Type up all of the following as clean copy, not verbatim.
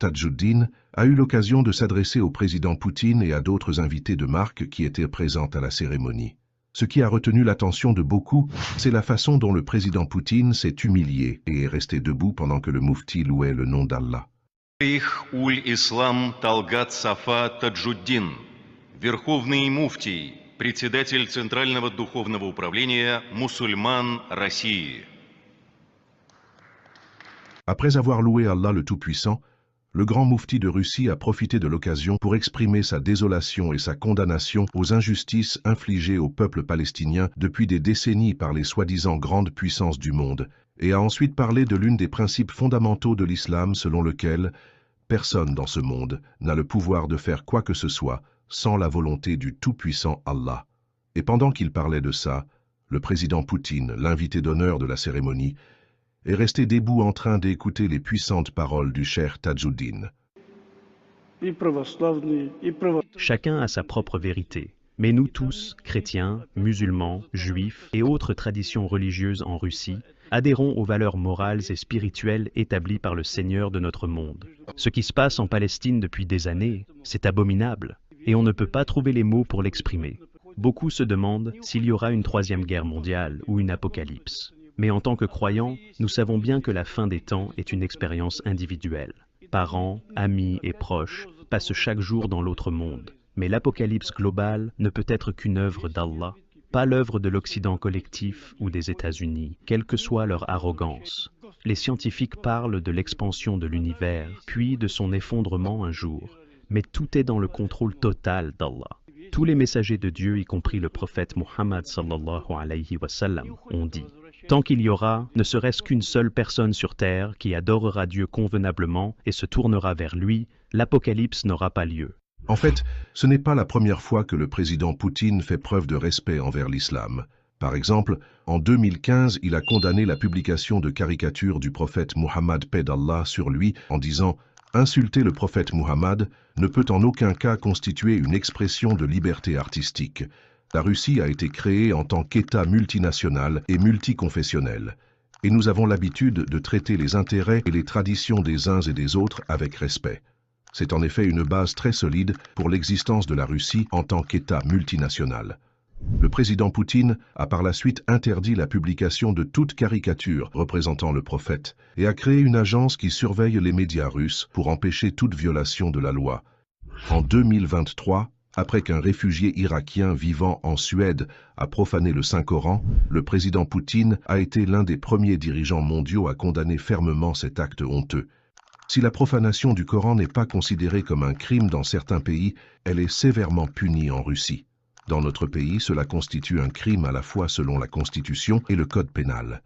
Tadjouddin, a eu l'occasion de s'adresser au président Poutine et à d'autres invités de marque qui étaient présents à la cérémonie. Ce qui a retenu l'attention de beaucoup, c'est la façon dont le président Poutine s'est humilié et est resté debout pendant que le moufti louait le nom d'Allah. Шейх Уль-Ислам Талгат Сафа Таджуддин, Верховный муфтий, председатель Центрального духовного управления мусульман России. Après avoir loué Allah le Tout-Puissant, le grand moufti de Russie a profité de l'occasion pour exprimer sa désolation et sa condamnation aux injustices infligées au peuple palestinien depuis des décennies par les soi-disant grandes puissances du monde, et a ensuite parlé de l'une des principes fondamentaux de l'islam selon lequel personne dans ce monde n'a le pouvoir de faire quoi que ce soit sans la volonté du Tout-Puissant Allah. Et pendant qu'il parlait de ça, le président Poutine, l'invité d'honneur de la cérémonie, est resté debout en train d'écouter les puissantes paroles du cheikh Tadjouddin. Chacun a sa propre vérité, mais nous tous, chrétiens, musulmans, juifs et autres traditions religieuses en Russie, adhérons aux valeurs morales et spirituelles établies par le Seigneur de notre monde. Ce qui se passe en Palestine depuis des années, c'est abominable, et on ne peut pas trouver les mots pour l'exprimer. Beaucoup se demandent s'il y aura une troisième guerre mondiale ou une apocalypse. Mais en tant que croyants, nous savons bien que la fin des temps est une expérience individuelle. Parents, amis et proches passent chaque jour dans l'autre monde. Mais l'apocalypse globale ne peut être qu'une œuvre d'Allah, pas l'œuvre de l'Occident collectif ou des États-Unis, quelle que soit leur arrogance. Les scientifiques parlent de l'expansion de l'univers, puis de son effondrement un jour. Mais tout est dans le contrôle total d'Allah. Tous les messagers de Dieu, y compris le prophète Muhammad sallallahu alayhi wa sallam, ont dit: tant qu'il y aura ne serait-ce qu'une seule personne sur terre qui adorera Dieu convenablement et se tournera vers lui, l'apocalypse n'aura pas lieu. En fait, ce n'est pas la première fois que le président Poutine fait preuve de respect envers l'islam. Par exemple, en 2015, il a condamné la publication de caricatures du prophète Muhammad paix d'Allah sur lui en disant « Insulter le prophète Muhammad ne peut en aucun cas constituer une expression de liberté artistique. La Russie a été créée en tant qu'État multinational et multiconfessionnel, et nous avons l'habitude de traiter les intérêts et les traditions des uns et des autres avec respect. C'est en effet une base très solide pour l'existence de la Russie en tant qu'État multinational. » Le président Poutine a par la suite interdit la publication de toute caricature représentant le prophète et a créé une agence qui surveille les médias russes pour empêcher toute violation de la loi. En 2023, après qu'un réfugié irakien vivant en Suède a profané le Saint-Coran, le président Poutine a été l'un des premiers dirigeants mondiaux à condamner fermement cet acte honteux. Si la profanation du Coran n'est pas considérée comme un crime dans certains pays, elle est sévèrement punie en Russie. Dans notre pays, cela constitue un crime à la fois selon la Constitution et le Code pénal.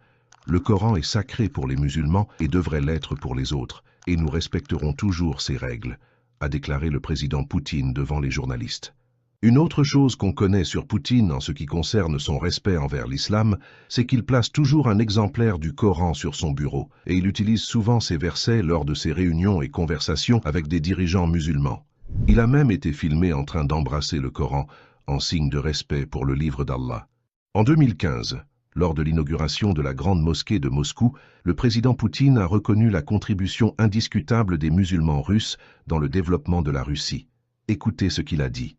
Le Coran est sacré pour les musulmans et devrait l'être pour les autres, et nous respecterons toujours ces règles, a déclaré le président Poutine devant les journalistes. Une autre chose qu'on connaît sur Poutine en ce qui concerne son respect envers l'islam, c'est qu'il place toujours un exemplaire du Coran sur son bureau, et il utilise souvent ces versets lors de ses réunions et conversations avec des dirigeants musulmans. Il a même été filmé en train d'embrasser le Coran, en signe de respect pour le livre d'Allah. En 2015, lors de l'inauguration de la grande mosquée de Moscou, le président Poutine a reconnu la contribution indiscutable des musulmans russes dans le développement de la Russie. Écoutez ce qu'il a dit.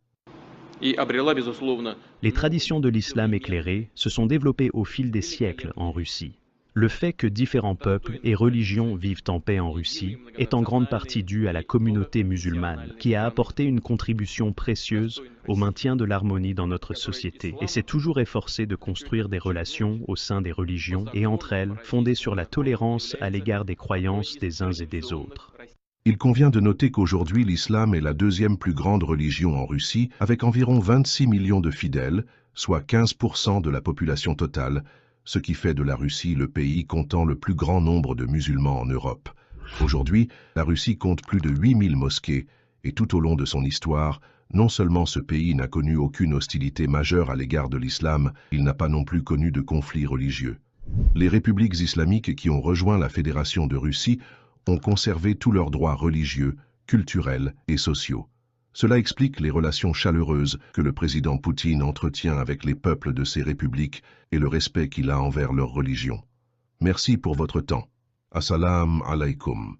Les traditions de l'islam éclairé se sont développées au fil des siècles en Russie. Le fait que différents peuples et religions vivent en paix en Russie est en grande partie dû à la communauté musulmane, qui a apporté une contribution précieuse au maintien de l'harmonie dans notre société et s'est toujours efforcé de construire des relations au sein des religions et entre elles fondées sur la tolérance à l'égard des croyances des uns et des autres. Il convient de noter qu'aujourd'hui l'islam est la deuxième plus grande religion en Russie, avec environ 26 millions de fidèles, soit 15% de la population totale, ce qui fait de la Russie le pays comptant le plus grand nombre de musulmans en Europe. Aujourd'hui, la Russie compte plus de 8000 mosquées, et tout au long de son histoire, non seulement ce pays n'a connu aucune hostilité majeure à l'égard de l'islam, il n'a pas non plus connu de conflits religieux. Les républiques islamiques qui ont rejoint la Fédération de Russie ont conservé tous leurs droits religieux, culturels et sociaux. Cela explique les relations chaleureuses que le président Poutine entretient avec les peuples de ces républiques et le respect qu'il a envers leur religion. Merci pour votre temps. Assalamu alaikum.